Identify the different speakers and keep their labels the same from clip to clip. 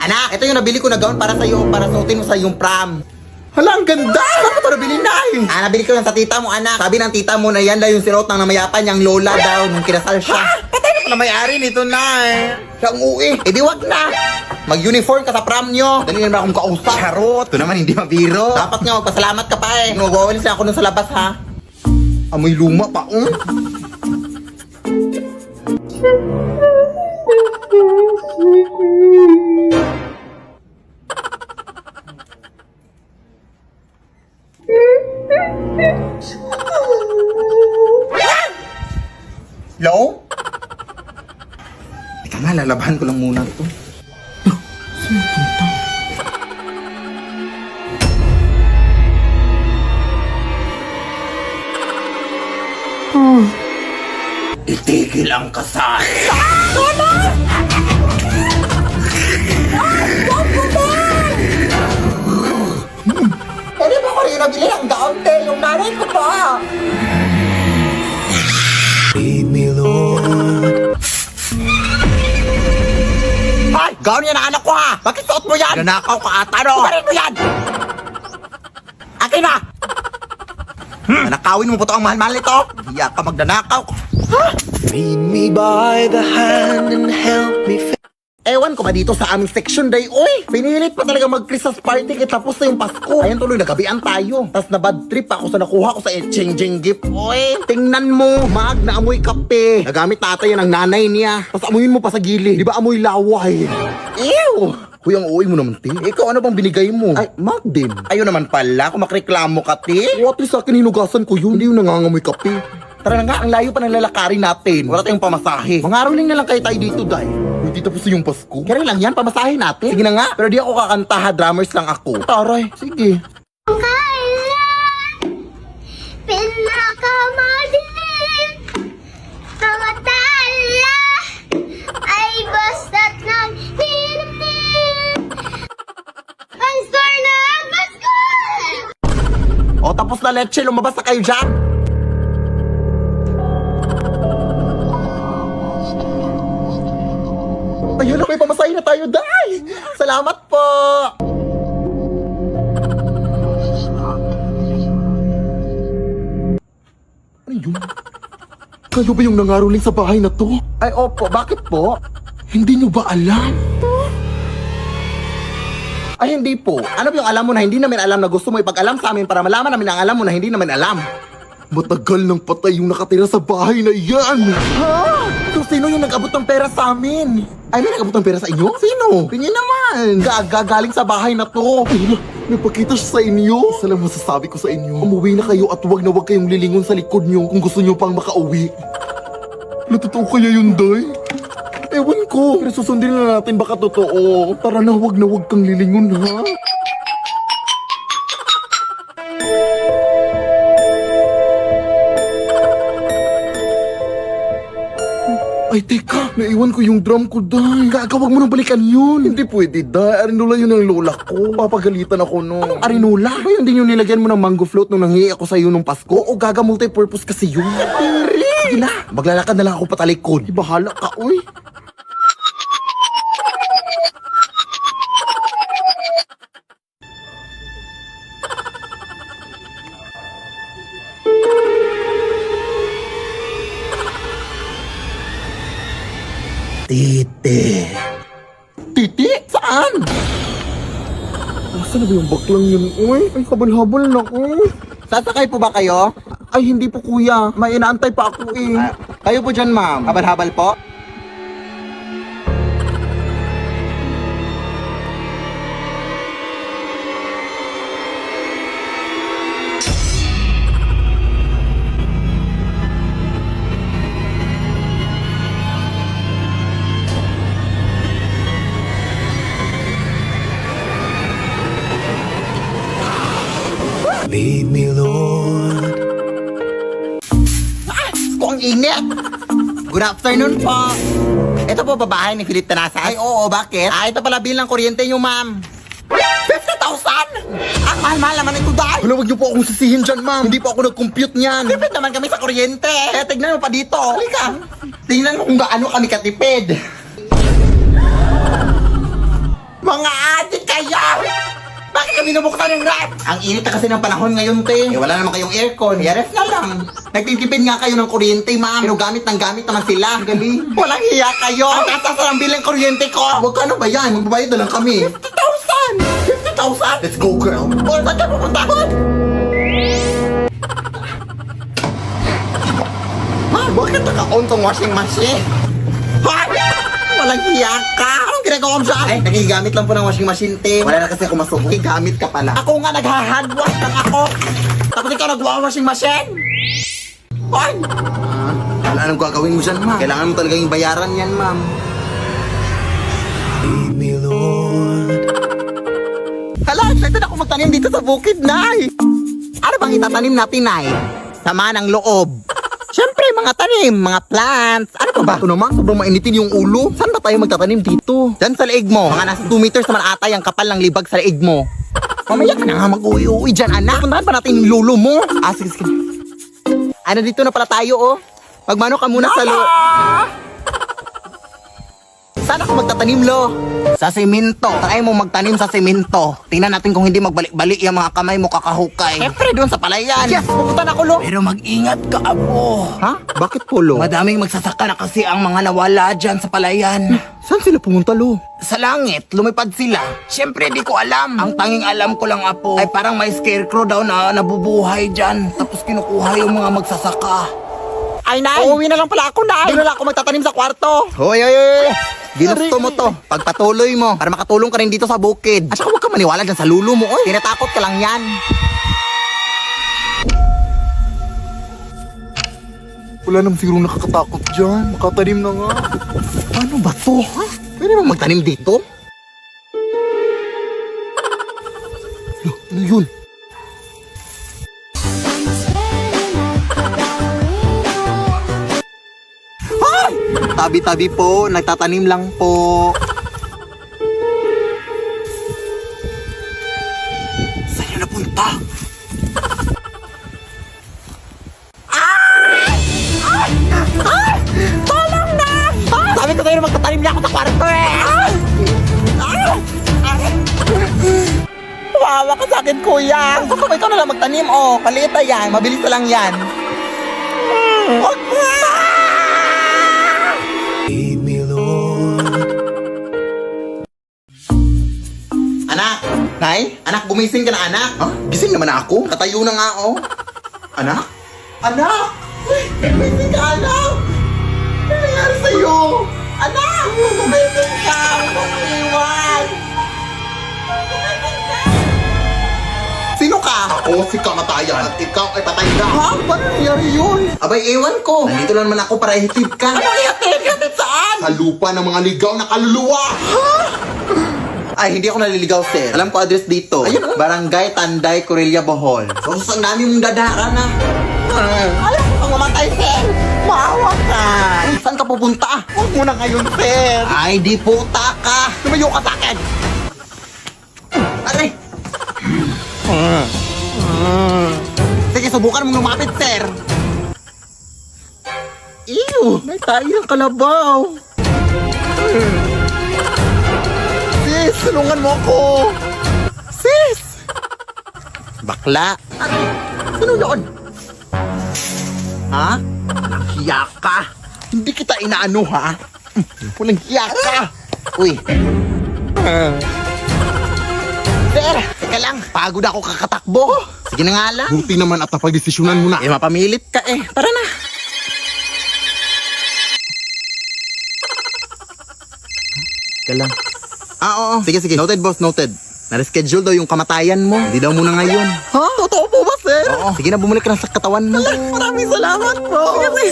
Speaker 1: Anak, ito yung nabili ko na gown para sa'yo, para suotin mo sa yung prom. Hala, ang ganda! Saan mo ito nabili, Nay? Nabili ko yan sa tita mo, anak. Sabi ng tita mo na yan daw yung sinuot ng namayapan niyang lola daw nung kinasal siya. Patay na pala may-ari nito, Nay. Siya ang uwi. Eh di wag na. Mag-uniform ka sa prom nyo. Dali naman akong kausap. Charot. Ito naman hindi mabiro. Dapat nga magpasalamat ka pa eh. Nagwawalis na ako nun sa labas, ha? Amoy luma pa, Hello? Teka nga, lalabahan ko lang muna ito. Itigil ang kasal. Pwede ba ko rin nabili ng gown, te? Yung nanay ko pa.
Speaker 2: Lead me, Lord.
Speaker 1: Ay! Gown yan ang anak ko, ha! Bakit suot mo yan? Nanakaw ka ata, no? Kumarin mo yan! Akin na! Nanakawin mo po ito ang mahal-mahal nito? Hiya ka magnanakaw.
Speaker 2: Lead me by the hand and help me.
Speaker 1: Ewan ko ba dito sa aming section day, oy! Pinilit pa talaga mag-Christmas party kaya tapos na yung Pasko. Ayan tuloy, nagabian tayo. Tapos na bad trip ako sa nakuha ko sa exchanging gift, oy! Tingnan mo, mag na amoy kape. Nagamit natin yan ng nanay niya. Tapos amuyin mo pa sa gilid. Di ba amoy laway? Ew! Kuya, ang uwi mo naman, te. Ikaw, ano bang binigay mo? Ay, mag din. Ayun naman pala, kung makreklamo ka, te. What is sa akin, hinugasan ko yun. Hindi yung nangangamoy kape. Tara na nga, ang layo pa ng lalakarin natin. Wala tayong pamasahe. Mangaroling na lang kayo tayo dito, Day. Hindi tapos yung Pasko. Kaya lang yan, pamasahe natin. Sige na nga, pero di ako kakanta ha, drummers lang ako. Taray, sige.
Speaker 3: Pinakamadilim mga tala ay basta't nagninimnim ang star na Pasko!
Speaker 1: O, tapos na leche, lumabas na kayo dyan. Ayun na, may pamasahe na tayo, Day. Salamat po. Ano yun? Kayo ba yung nangaroling sa bahay na to? Ay, opo. Bakit po? Hindi nyo ba alam? Ay, hindi po. Ano ba yung alam mo na hindi namin alam na gusto mo ipag-alam sa amin para malaman namin ang alam mo na hindi namin alam? Matagal nang patay yung nakatira sa bahay na yan. Ha? So, sino yung nag-abot ng pera sa amin? Ay, may nag-abot ng pera sa inyo? Sino? Tingin naman. Galing sa bahay na to. Ay, napakita siya sa inyo. Isa lang masasabi ko sa inyo. Umuwi na kayo at wag na wag kayong lilingon sa likod nyo kung gusto nyo pang makauwi. Natotoo kaya yun, Day? Ewan ko. Pero susundin na natin baka totoo. Tara na wag kang lilingon, ha? Ay, teka, naiwan ko yung drum ko, Day. Gagawag mo nang balikan yun. Hindi pwede, Day. Arinola yun ang lola ko. Papagalitan ako no. Anong arinola? Ba yun din yung nilagyan mo ng mango float nung nanghihi ako sa'yo nung Pasko? O gaga multi-purpose kasi yun? Sige na, maglalakad na lang ako patalikod. Bahala ka, uy. Titi. Titi? Saan? Nasaan na ba yung baklang yun? Uy, ay habal-habal na ko. Sasakay po ba kayo? Ay, hindi po kuya. May inaantay pa ako eh. Kayo po dyan, ma'am. Habal-habal po?
Speaker 2: Lead me, Lord.
Speaker 1: Kung init! Good afternoon po. Ito po babae ni Philip Tanasa. Ay, oo, bakit? Ah, ito pala bilang kuryente nyo, ma'am. 50,000! Ang mahal-mahal naman ito, Day. Wala, wag niyo po akong sisihin dyan, ma'am. Hindi po ako nag-compute niyan. Tipid naman kami sa kuryente. Kaya tignan mo pa dito. Halika. Tingnan mo kung gaano kami katipid. Mga ate kayo! Bakit kami nabuksan yung ref? Ang init na kasi ng panahon ngayon, te. Eh, wala naman kayong aircon. Kaya ref na lang. Nagtitipid nga kayo ng kuryente, ma'am. Pero gamit naman sila. Galing. Walang hiya kayo. Ang tatas ng bilang kuryente ko. Huwag ka, ano ba yan? Magbabayad na lang kami. 50,000! 50,000? Let's go, girl. O, saan ka pupunta? Ma, bakit naka-on tong washing machine? Ha? Walang hiya ka! Anong ginagawa mo siya? Ay, nagigamit lang po ng washing machine, te. Wala na kasi ako masuko. Gamit ka pala. Ako nga nagha-handwash lang ako. Tapos ikaw nagwa-washing machine? Ay! Wala nang gagawin mo dyan, ma'am. Kailangan mo talagang bayaran yan, ma'am.
Speaker 2: Lead me, Lord.
Speaker 1: Hala, excited ako magtanim dito sa bukid, Nay. Ano bang itatanim natin, Nay? Sama ng loob. Siyempre, mga tanim, mga plants. Ano pa ba? Ito naman, sobrang mainitin yung ulo. Saan ba tayo magtatanim dito? Diyan sa leeg mo. Mga nasa 2 meters naman ata yung kapal ng libag sa leeg mo. Mamaya ka na nga mag-uwi-uwi dyan, anak. Puntahan pa natin yung lulo mo. Ah, sige, sige. Ano, dito na pala tayo, oh. Magmano ka muna sa Saan ako magtatanim, lo? Sa semento. Try mo magtanim sa semento. Tingnan natin kung hindi magbalik-balik yung mga kamay mo kakahukay. Siyempre, doon sa palayan. Yes, pupunta na ako, lo. Pero mag-ingat ka, Apo. Ha? Bakit po, lo? Madaming magsasaka na kasi ang mga nawala dyan sa palayan. Saan sila pumunta, lo? Sa langit, lumipad sila. Siyempre, di ko alam. Ang tanging alam ko lang, Apo, ay parang may scarecrow daw na nabubuhay dyan. Tapos kinukuha yung mga magsasaka. Ay, Nay! Uuwi na lang pala ako, Nay! Doon na lang ako magtatanim sa kwarto. Hoy, hoy, hoy! Ginusto mo to. Pagpatuloy mo para makatulong ka rin dito sa bukid. At saka huwag ka maniwala dyan sa lulo mo, oy. Tinatakot ka lang yan.
Speaker 4: Wala naman sigurong nakakatakot dyan. Makatanim na nga.
Speaker 1: Ano ba to, ha? Pwede ba magtanim dito? Ano yun? Ay! Tabi-tabi po, nagtatanim lang po. Saan yun napunta? Tolong na! Sabi ko sa'yo na magtatanim niya ako sa kwarto eh! Wawa ka sa akin, kuya! Gusto ko ikaw na lang magtanim, oh. Maliit na yan, mabilis na lang yan. Huwag na!
Speaker 2: Lead me, Lord.
Speaker 1: Anak! Nay? Anak, gumising ka na, anak? Ha? Gising naman ako. Katayo na nga, oh. Anak? Anak! Uy, gumising ka, anak! Ano nangyari sa'yo? Anak! Gumising ka! Huwag mo iwan! Gumising ka! Sino ka? Ako si kamatayan at ikaw ay patay na. Ha? Paano nangyari yun? Abay, ewan ko. Nandito lang naman ako para ihatid ka. Ano ihatid? Ihatid saan? Sa lupa ng mga ligaw na kaluluwa. Ha? Ay, hindi ako naliligaw, sir. Alam ko address dito. Ayun, Barangay Tanday, Corella, Bohol. So, ang dami mong dadara na. Ayaw ko kang mamatay, sir. Maawa ka. Saan ka pupunta? Huwag mo na ngayon, sir. Ay, di puta ka. Tumayo ka sa akin. Aray. Sige, subukan mong lumapit, sir. Ew, may tayo ng kalabaw. Sis, tulungan mo ako. Sis! Bakla. Sino doon? Ha? Walang hiya ka. Hindi kita inaano, ha? Walang hiya ka. Uy. Sir, teka lang. Pagod ako kakatakbo. Sige na nga lang.
Speaker 4: Buti naman at napagdesisyonan mo na.
Speaker 1: Eh, mapamilit ka eh. Tara na. Teka lang. Ah, oo. Sige, sige. Noted, boss. Noted. Na-reschedule daw yung kamatayan mo. Hindi daw muna ngayon. Ha? Totoo po ba, sir? Oo. Sige na, bumalik ka na sa katawan mo. Maraming salamat po. Sige.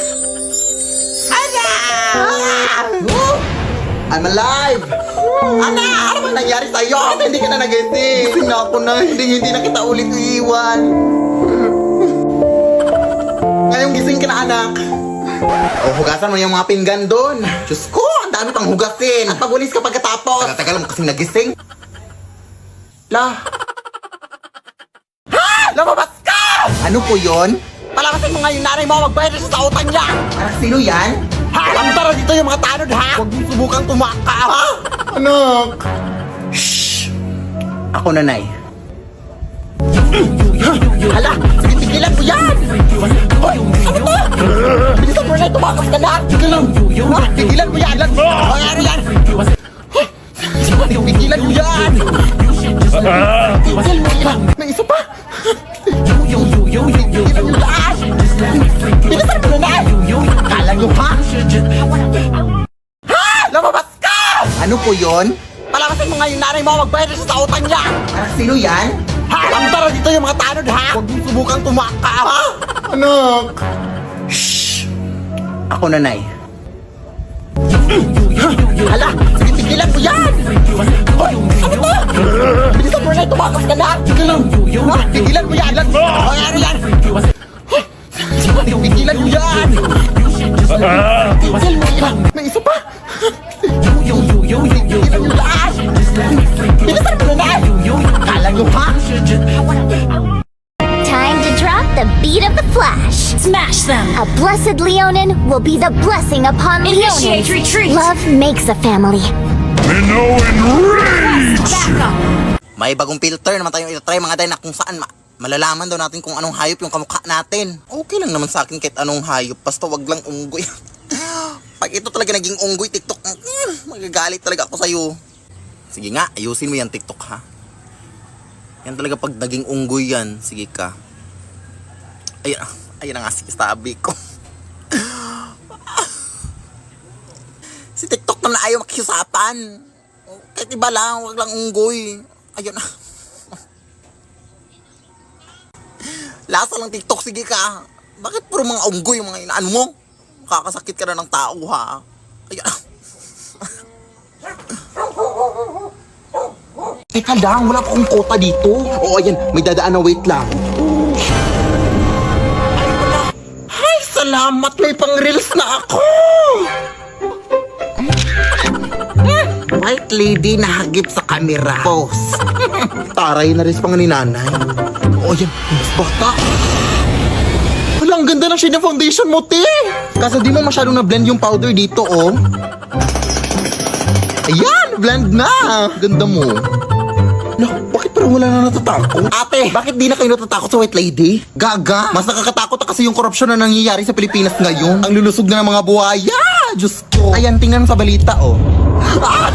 Speaker 1: I'm alive! Ana! Ano bang nangyari sa'yo? Hindi ka na nagising. Gising na ako na. Hindi na kita ulit iiwan. Ngayong gising ka na, anak. O, hugasan mo yung mga pinggan doon. Diyos ko, ang dami pang hugasin. At pagulis ka pagkatapos. Tagal mo kasing nagising. La. Ha! Lumabas ka! Ano po yun? Palabasin mo nga yung nanay mo. Magbayad na siya sa utang niya. Parang sino yan? Ha? Ang tara dito yung mga tanod, ha? Huwag mong subukang tumakap. Ha?
Speaker 4: Anak!
Speaker 1: Shh! Ako nanay. Hala, sige, tigilan mo yan! Hoy, ano to? Bilisan mo na, tumakas ka na! Tigilan mo yan! Hoy, ano yan? Hoy, tigilan mo yan! Tigil mo yan! May isa pa! Tigilan mo yan! Bilisan mo na! Kala nyo ha? Ha? Lumabas ka! Ano po yun? Palabasin mo nga yung nanay mo, magbayad siya sa utang niya! Sino yan? Ha? Ang tara dito yung mga tanod ha? Huwag mong subukang tumaka ha? Anak! Shhh! Ako nanay. Hala! Sige, tigilan mo yan! Hoy, ano to? Bilisan mo na, tumakas ka na! Tigilan mo yan! Hoy, ano yan? Hoy, tigilan mo yan! Tigil mo yan! May isa pa! Tigilan mo yan! Bilisan mo na! Kala nyo ha?
Speaker 3: Time to drop the beat of the Flash.
Speaker 5: Smash them!
Speaker 3: A blessed Leonin will be the blessing upon
Speaker 5: Initiate
Speaker 3: Leonins.
Speaker 5: retreat!
Speaker 3: Love makes a family.
Speaker 5: Back up!
Speaker 1: May bagong filter naman tayong itatry mga day na kung saan malalaman daw natin kung anong hayop yung kamukha natin. Okay lang naman sa akin kahit anong hayop, basta wag lang unggoy. Pag ito talaga naging unggoy TikTok, magagalit talaga ako sa'yo. Sige nga, ayusin mo yan TikTok ha. Yan talaga pag naging unggoy yan, sige ka. Ayan na nga sabi ko. Si TikTok na ayaw makiusapan. Kahit iba lang, wag lang unggoy. Ayun na. Lasa lang TikTok, sige ka. Bakit puro mga unggoy yung mga inaano mo? Kakasakit ka na ng tao ha. Ayun na. Teka lang, wala pa akong kota dito. Oo, ayan, may dadaan na wait lang. Ay, wala. Ay, salamat, may pang-reels na ako. White lady na hagip sa camera. Pose. Taray na rin pa nga ni nanay. Oo, ayan, mas bata. Wala, ang ganda ng shade ng foundation mo, te. Kaso di mo masyadong na-blend yung powder dito, oh. Ayan, blend na. Ganda mo. No, bakit parang wala na natatakot? Ate, bakit di na kayo natatakot sa white lady? Gaga, mas nakakatakot na kasi yung korupsyon na nangyayari sa Pilipinas ngayon. Ang lulusog na ng mga buhaya. Diyos ko. Ayan, tingnan sa balita, oh. Ah,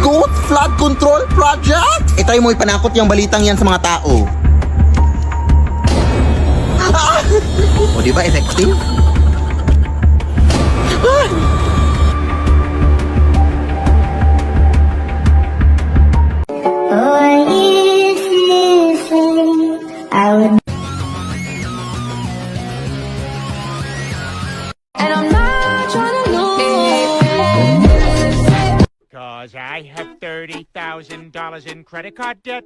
Speaker 1: Goat Flood Control Project! Try mo ipanakot yung balitang yan sa mga tao. Ah! O, di ba effective? Ah!
Speaker 5: And I'm not trying to lose.
Speaker 6: Cause I have $30,000 in credit card debt.